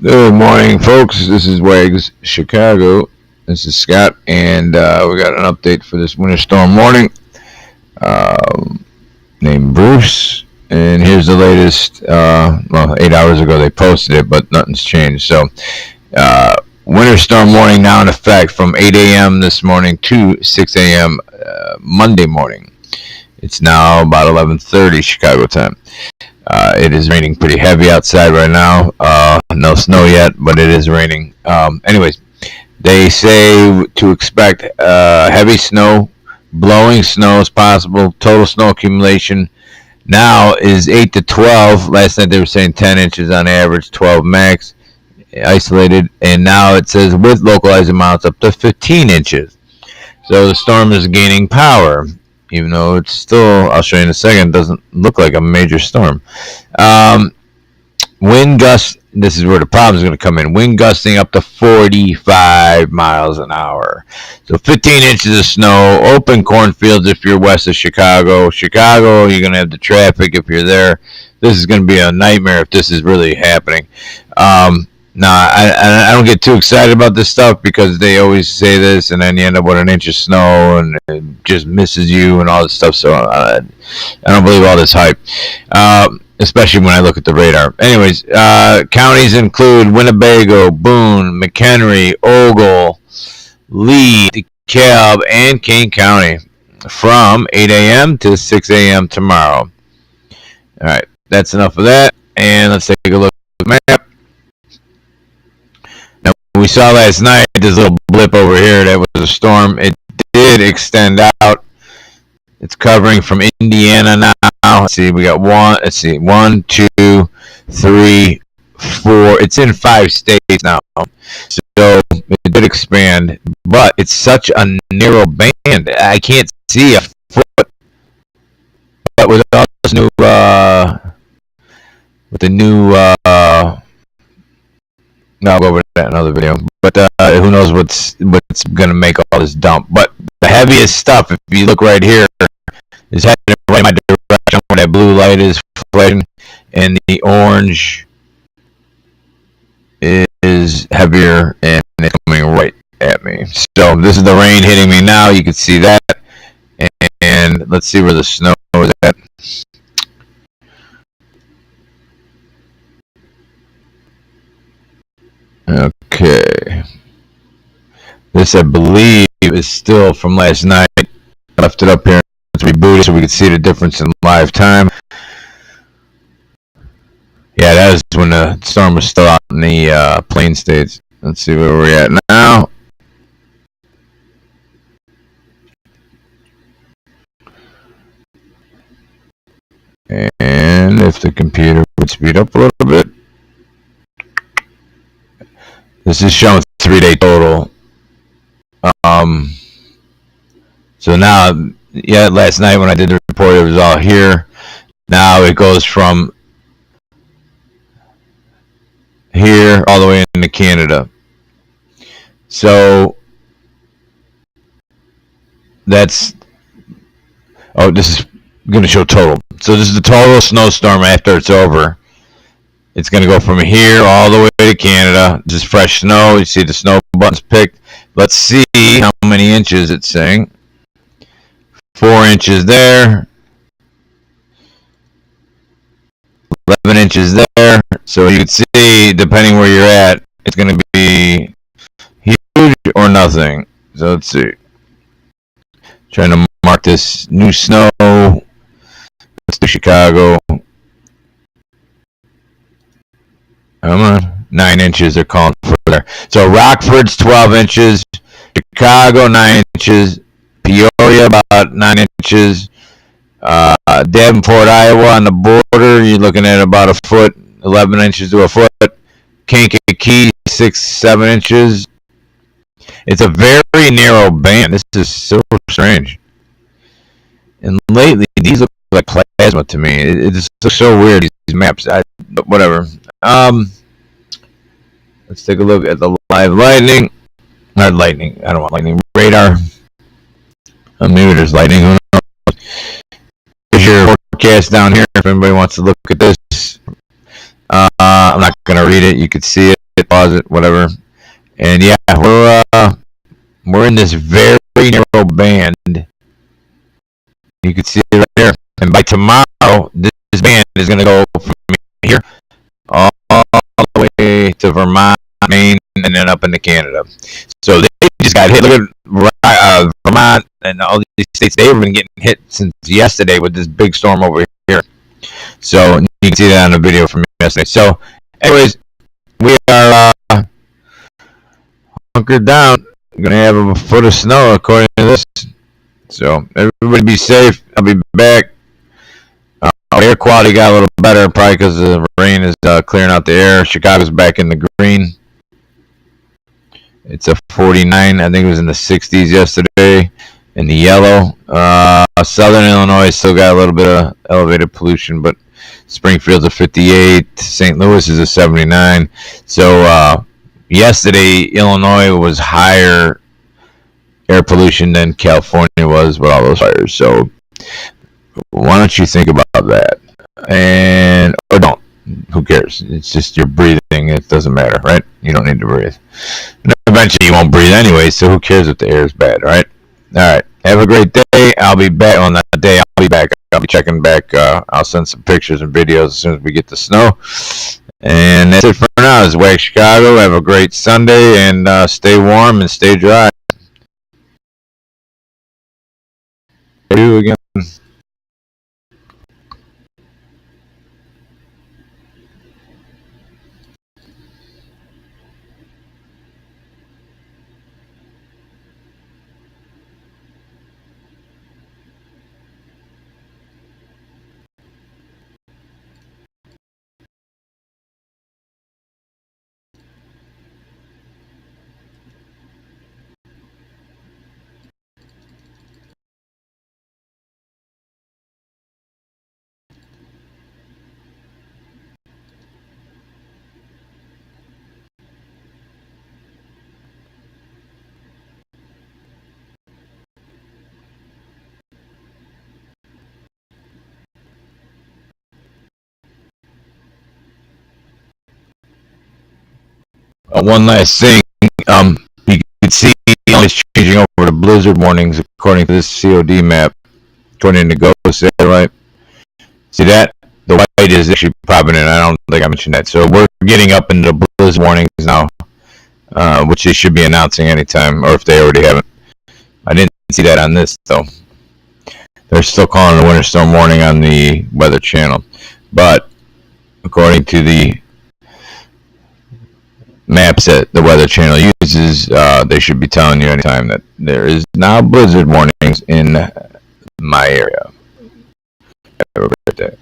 Good morning, folks. This is Wags, Chicago. This is Scott, and we got an update for this winter storm warning. Named Bruce, and here's the latest. Well, 8 hours ago they posted it, but nothing's changed. So, winter storm warning now in effect from 8 a.m. this morning to 6 a.m. Monday morning. It's now about 11:30 Chicago time. It is raining pretty heavy outside right now. No snow yet, but it is raining. Anyways, they say to expect heavy snow, blowing snow is possible. Total snow accumulation now is 8 to 12. Last night they were saying 10 inches on average, 12 max, isolated. And now it says with localized amounts up to 15 inches. So the storm is gaining power. Even though it's still, I'll show you in a second, doesn't look like a major storm. Wind gusts, this is where the problem is going to come in. Wind gusting up to 45 miles an hour. So 15 inches of snow, open cornfields if you're west of Chicago. Chicago, you're going to have the traffic if you're there. This is going to be a nightmare if this is really happening. I don't get too excited about this stuff because they always say this, and then you end up with an inch of snow, and it just misses you and all this stuff. So I don't believe all this hype, especially when I look at the radar. Anyways, counties include Winnebago, Boone, McHenry, Ogle, Lee, DeKalb, and Kane County from 8 a.m. to 6 a.m. tomorrow. All right, that's enough of that, and let's take a look at the map. We saw last night this little blip over here that was a storm. It did extend out. It's covering from Indiana now. Let's see, we got one, two, three, four. It's in 5 states now. So it did expand, but it's such a narrow band. I can't see a foot. But with all this new, I'll go over that in another video. But who knows what's going to make all this dump. But the heaviest stuff, if you look right here, is heading right in my direction where that blue light is flashing. And the orange is heavier and it's coming right at me. So this is the rain hitting me now. You can see that. And let's see where the snow is at. Okay. This, I believe, is still from last night. I left it up here to reboot it so we could see the difference in live time. Yeah, that is when the storm was still out in the plain states. Let's see where we're at now. And if the computer would speed up a little bit. This is showing 3-day total. So now, yeah, last night when I did the report, it was all here. Now it goes from here all the way into Canada. So that's, this is going to show total. So this is the total snowstorm after it's over. It's going to go from here all the way to Canada. Just fresh snow. You see the snow buttons picked. Let's see how many inches it's saying. 4 inches there. 11 inches there. So you can see, depending where you're at, it's going to be huge or nothing. So let's see. Trying to mark this new snow. Let's do Chicago. Come on. 9 inches they're calling for there. So Rockford's 12 inches. Chicago, 9 inches. Peoria, about 9 inches. Davenport, Iowa, on the border, you're looking at about a foot, 11 inches to a foot. Kankakee, 6-7 inches. It's a very narrow band. This is so strange. And lately, these look like plasma to me. It's so weird, these maps. But whatever. Let's take a look at the live lightning. Not lightning. I don't want lightning. Radar. Maybe there's lightning. Who knows? Here's your forecast down here if anybody wants to look at this. I'm not going to read it. You can see it. pause it, whatever. And yeah, we're in this very narrow band. You can see it right there. And by tomorrow, this band is going to go from here all the way to Vermont, Maine, and then up into Canada. So they just got hit. Look at Vermont and all these states. They've been getting hit since yesterday with this big storm over here. So you can see that on the video from yesterday. So, anyways, we are hunkered down. We're gonna have a foot of snow according to this. So everybody be safe. I'll be back. Air quality got a little better, probably because the rain is clearing out the air. Chicago's back in the green. It's a 49. I think it was in the 60s yesterday. In the yellow. Southern Illinois still got a little bit of elevated pollution, but Springfield's a 58. St. Louis is a 79. So yesterday, Illinois was higher air pollution than California was with all those fires. So why don't you think about that? And or don't. Who cares? It's just you're breathing. It doesn't matter, right? You don't need to breathe. And eventually you won't breathe anyway, so who cares if the air is bad, right? All right. Have a great day. I'll be back on that day. I'll be back. I'll be checking back. I'll send some pictures and videos as soon as we get the snow. And that's it for now. This is Wag Chicago. Have a great Sunday and stay warm and stay dry. Do again. One last thing, you can see it's changing over to blizzard warnings according to this COD map, according to GUSTS, right? See that? The white is actually popping in. I don't think I mentioned that. So we're getting up into the blizzard warnings now, which they should be announcing anytime, or if they already haven't. I didn't see that on this, though. They're still calling it a winter storm warning on the Weather Channel. But according to the maps that the Weather Channel uses, they should be telling you anytime that there is now blizzard warnings in my area. Have a great day.